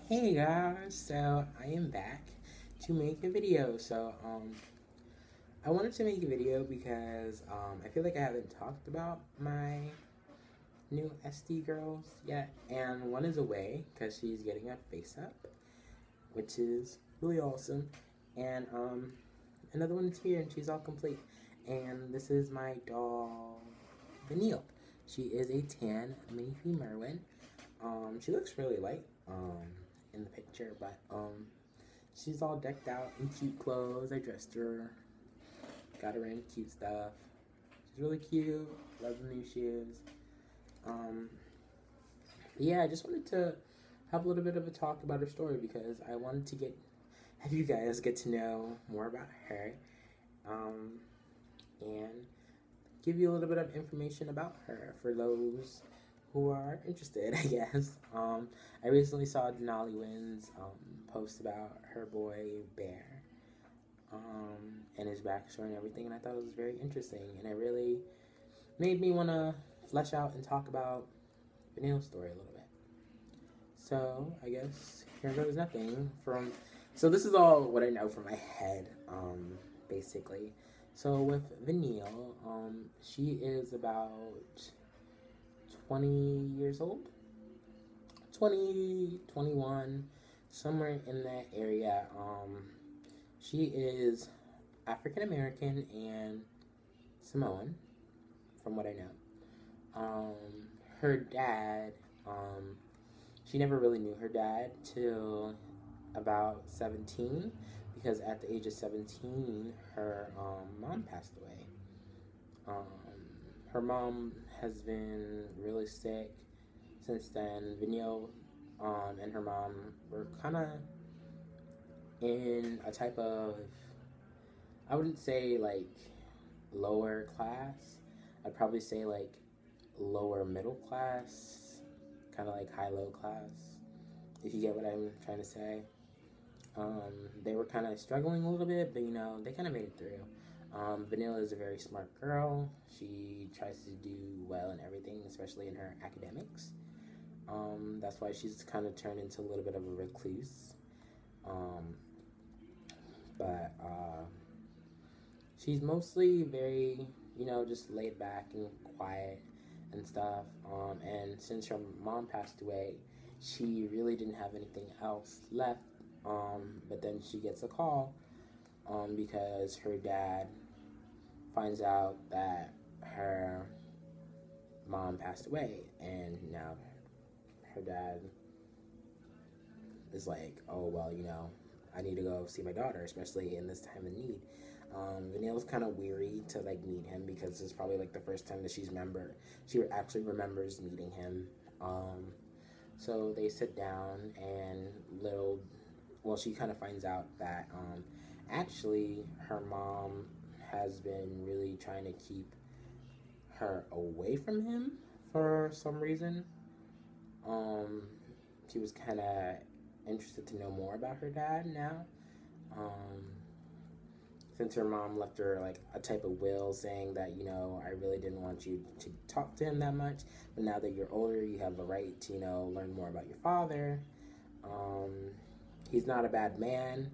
Hey guys, so I am back to make a video. I wanted to make a video because I feel like I haven't talked about my new SD girls yet, and one is away because she's getting a face up, which is really awesome, and another one is here and she's all complete. And this is my doll, Vanille. She is a tan mini Merwin. She looks really light in the picture, but she's all decked out in cute clothes. I dressed her, got her in cute stuff. She's really cute. Love the new shoes. Yeah, I just wanted to have a little bit of a talk about her story because I wanted to have you guys get to know more about her, and give you a little bit of information about her for those who are interested, I guess. I recently saw Denali Wynn's post about her boy Bear, and his backstory and everything, and I thought it was very interesting, and it really made me want to flesh out and talk about Vanille's story a little bit. So I guess here goes nothing. So this is all what I know from my head, basically. So with Vanille, she is about 20 years old, 20, 21, somewhere in that area. She is African American and Samoan, from what I know. Her dad, she never really knew her dad till about 17, because at the age of 17, her mom passed away. Her mom has been really sick since then. Vanille and her mom were kind of in a type of, I wouldn't say like lower class. I'd probably say like lower middle class, kind of like high-low class, if you get what I'm trying to say. They were kind of struggling a little bit, but they kind of made it through. Vanilla is a very smart girl. She tries to do well in everything, especially in her academics. That's why she's kind of turned into a little bit of a recluse. But she's mostly very, just laid back and quiet and stuff. And since her mom passed away, she really didn't have anything else left. But then she gets a call because her dad finds out that her mom passed away, and now her dad is like, oh, well, I need to go see my daughter, especially in this time of need. Vanille's kind of weary to like meet him because it's probably like the first time that she actually remembers meeting him. So they sit down and she kind of finds out that actually her mom has been really trying to keep her away from him for some reason. She was kind of interested to know more about her dad now. Since her mom left her like a type of will saying that, I really didn't want you to talk to him that much, but now that you're older, you have the right to, learn more about your father. He's not a bad man.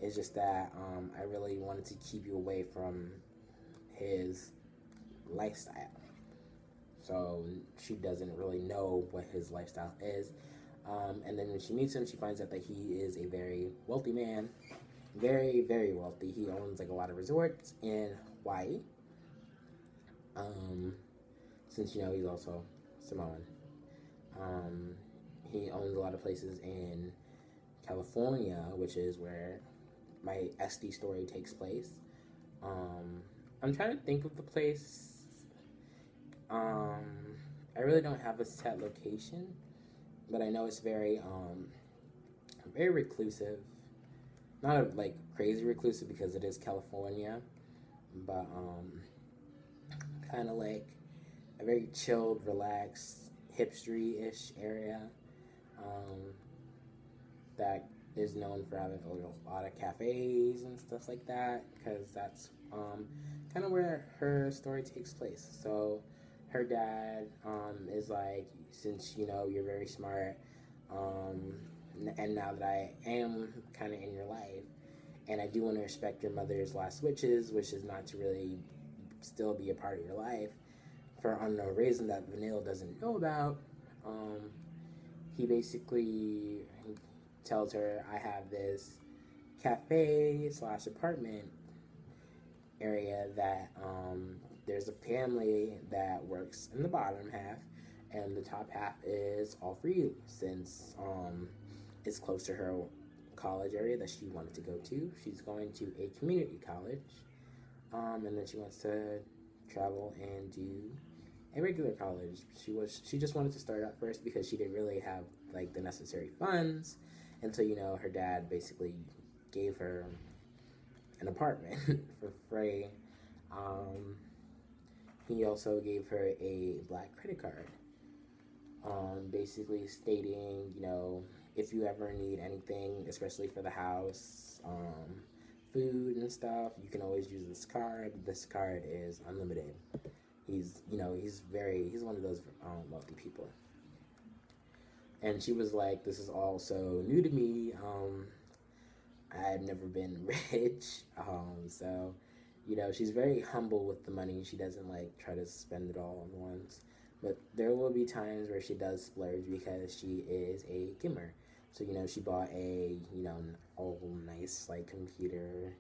It's just that I really wanted to keep you away from his lifestyle. So she doesn't really know what his lifestyle is. And then when she meets him, she finds out that he is a very wealthy man. Very, very wealthy. He owns like a lot of resorts in Hawaii. Since he's also Samoan. He owns a lot of places in California, which is where my SD story takes place. I'm trying to think of the place. I really don't have a set location, but I know it's very very reclusive. Not like crazy reclusive because it is California, but kind of like a very chilled, relaxed, hipstery-ish area that is known for having a lot of cafes and stuff like that, because that's kind of where her story takes place. So her dad is like, since you're very smart, and now that I am kind of in your life, and I do want to respect your mother's last wishes, which is not to really still be a part of your life for unknown reason that Vanille doesn't know about. Um, he basically tells her, I have this cafe slash apartment area that there's a family that works in the bottom half, and the top half is all for you, since it's close to her college area that she wanted to go to. She's going to a community college, and then she wants to travel and do a regular college. She just wanted to start out first because she didn't really have like the necessary funds until her dad basically gave her an apartment for free. He also gave her a black credit card, basically stating, if you ever need anything, especially for the house, food and stuff, you can always use this card. This card is unlimited. He's one of those wealthy people. And she was like, this is all so new to me. I've never been rich. So, she's very humble with the money. She doesn't try to spend it all at once. But there will be times where she does splurge because she is a gamer. So, she bought a, all nice, computer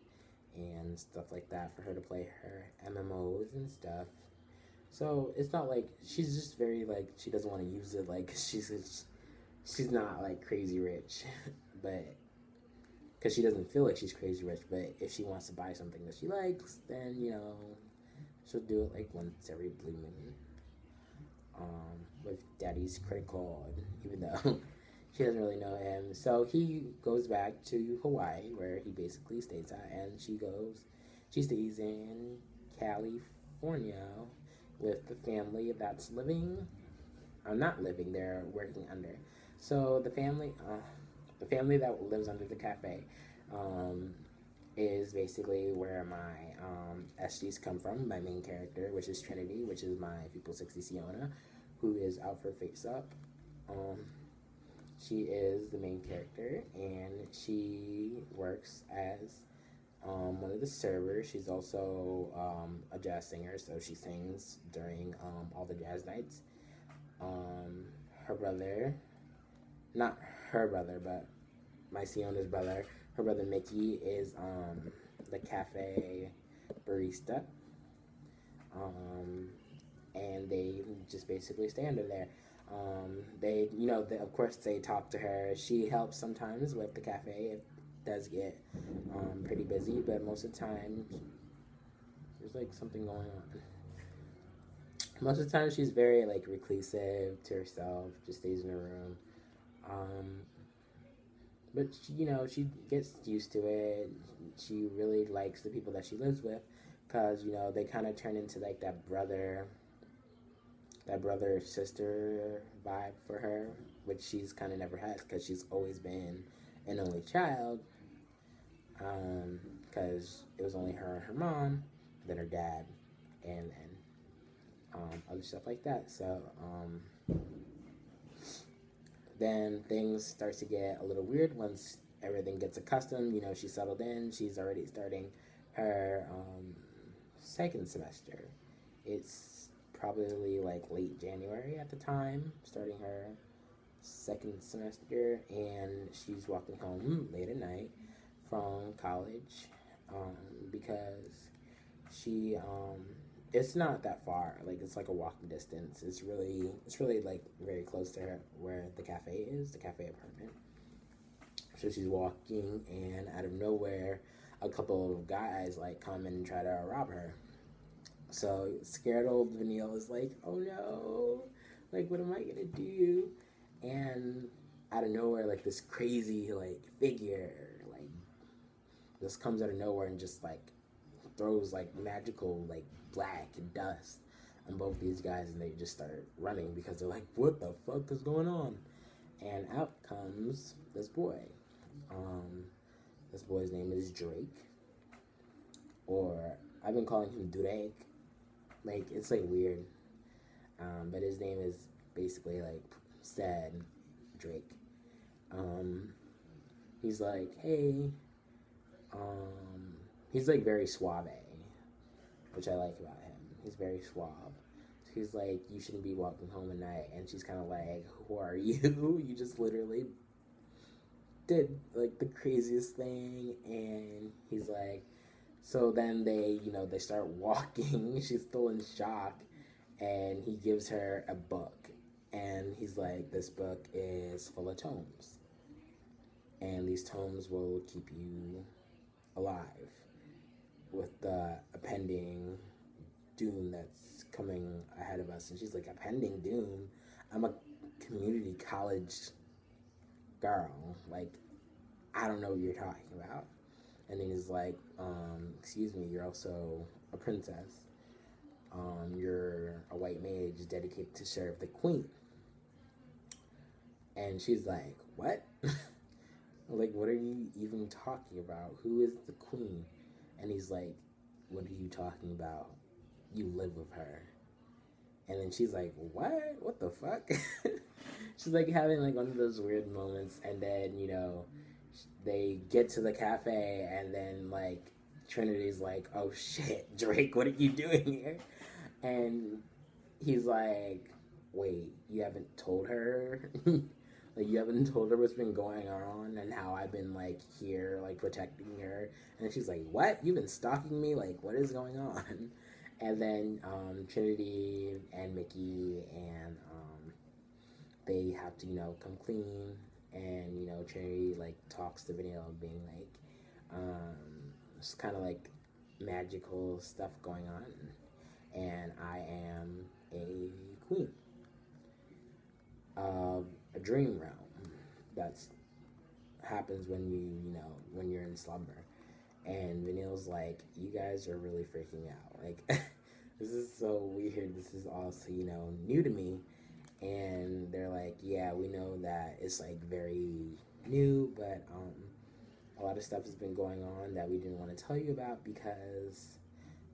and stuff like that for her to play her MMOs and stuff. So, it's not she's just very, she doesn't want to use it, she's not, crazy rich. But, because she doesn't feel like she's crazy rich, but if she wants to buy something that she likes, then, she'll do it, once every blue moon. With daddy's credit card, even though she doesn't really know him. So he goes back to Hawaii, where he basically stays at, and she stays in California with the family that's not living there, working under. So the family that lives under the cafe, is basically where my SGs come from. My main character, which is Trinity, which is my People 60 Siona, who is out for Face Up. She is the main character, and she works as one of the servers. She's also a jazz singer, so she sings during all the jazz nights. Her brother, not her brother, but my Siona's brother, her brother Mickey is the cafe barista, and they just basically stay under there. Of course, they talk to her. She helps sometimes with the cafe. It does get pretty busy, but most of the time, there's something going on. Most of the time, she's very reclusive to herself, just stays in her room. But she gets used to it. She really likes the people that she lives with, because they kind of turn into that brother sister vibe for her, which she's kind of never had, because she's always been an only child. Because it was only her and her mom, then her dad, and other stuff like that. So then things start to get a little weird once everything gets accustomed. She's settled in. She's already starting her second semester. It's probably late January at the time, starting her second semester, and she's walking home late at night from college, because she it's not that far. It's a walking distance. It's really very close to her where the cafe is, the cafe apartment. So she's walking, and out of nowhere, a couple of guys come and try to rob her. So scared old Vanille is oh no, what am I gonna do? And out of nowhere, this crazy figure just comes out of nowhere and just throws magical black dust on both these guys, and they just start running because they're what the fuck is going on? And out comes this boy. This boy's name is Drake, or I've been calling him Drake. It's weird, but his name is basically said Drake. he's like, hey, um, he's like very suave, which I like about him. He's very suave. He's like, you shouldn't be walking home at night, and she's kind of like, who are you? You just literally did like the craziest thing, and he's like, so then they start walking. She's still in shock, and he gives her a book, and he's like, this book is full of tomes, and these tomes will keep you alive with the impending doom that's coming ahead of us. And she's like, impending doom? I'm a community college girl. Like, I don't know what you're talking about. And then he's like, excuse me, you're also a princess. You're a white mage dedicated to serve the queen. And she's like, what? Like, what are you even talking about? Who is the queen? And he's like, what are you talking about? You live with her. And then she's like, what? What the fuck? She's like having like one of those weird moments. And then, they get to the cafe, and then like Trinity's like, oh shit, Drake, what are you doing here? And he's like, wait, you haven't told her? Like, you haven't told her what's been going on and how I've been like here like protecting her? And she's like, what? You've been stalking me? Like, what is going on? And then Trinity and Mickey and they have to come clean. And Trinity like talks to Vanilla, being like, it's kind of like magical stuff going on, and I am a queen of a dream realm that's happens when when you're in slumber. And Vanilla's like, you guys are really freaking out. Like, this is so weird. This is also new to me. And they're like, yeah, we know that it's like very new, but a lot of stuff has been going on that we didn't want to tell you about because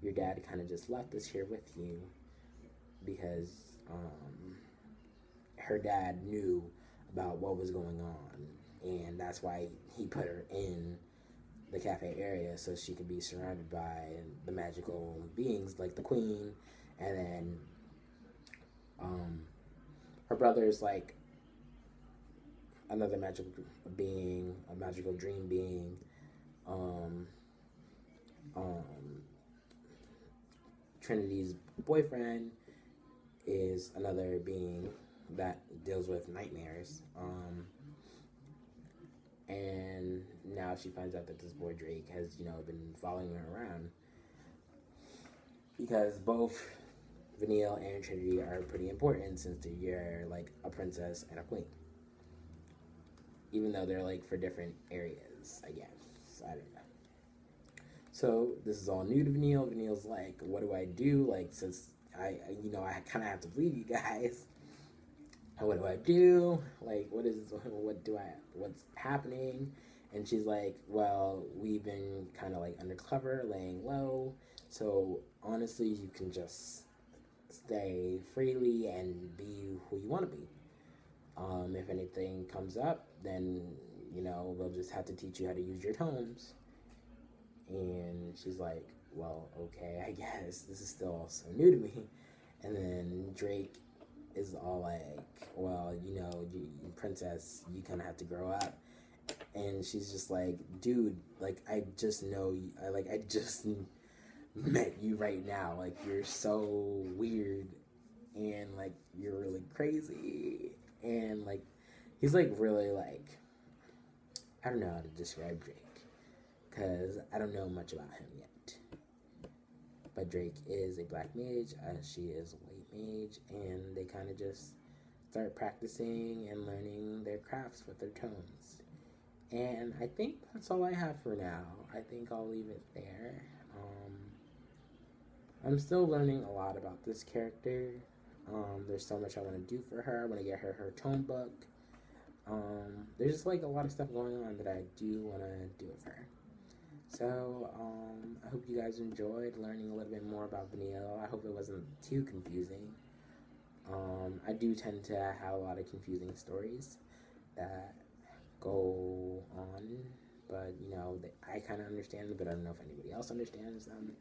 your dad kind of just left us here with you because her dad knew about what was going on, and that's why he put her in the cafe area so she could be surrounded by the magical beings like the queen. And then her brother's like another magical being, a magical dream being. Trinity's boyfriend is another being that deals with nightmares. And now she finds out that this boy Drake has, been following her around because both Vanille and Trinity are pretty important since you're like a princess and a queen. Even though they're like for different areas, I guess. I don't know. So this is all new to Vanille. Vanille's like, what do I do? Like, since I kind of have to leave you guys. What do I do? Like, what's happening? And she's like, well, we've been kind of like undercover, laying low. So honestly, you can just stay freely and be who you want to be. If anything comes up, then, we'll just have to teach you how to use your tomes. And she's like, well, okay, I guess this is still so new to me. And then Drake is all like, well, you princess, you kind of have to grow up. And she's just like, dude, like, I just know you, I just met you right now. Like, you're so weird, and like, you're really crazy. And like, he's like really like, I don't know how to describe Drake because I don't know much about him yet. But Drake is a black mage, she is a white mage, and they kind of just start practicing and learning their crafts with their tones. And I think that's all I have for now. I think I'll leave it there. I'm still learning a lot about this character. There's so much I want to do for her. I want to get her tone book. There's just like a lot of stuff going on that I do want to do with her. So, I hope you guys enjoyed learning a little bit more about Vanille. I hope it wasn't too confusing. I do tend to have a lot of confusing stories that go on but you know, I kind of understand them, but I don't know if anybody else understands them.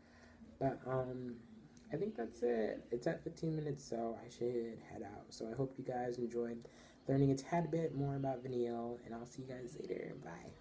But I think that's it. It's at 15 minutes, so I should head out. So I hope you guys enjoyed learning a tad bit more about Vanille, and I'll see you guys later. Bye.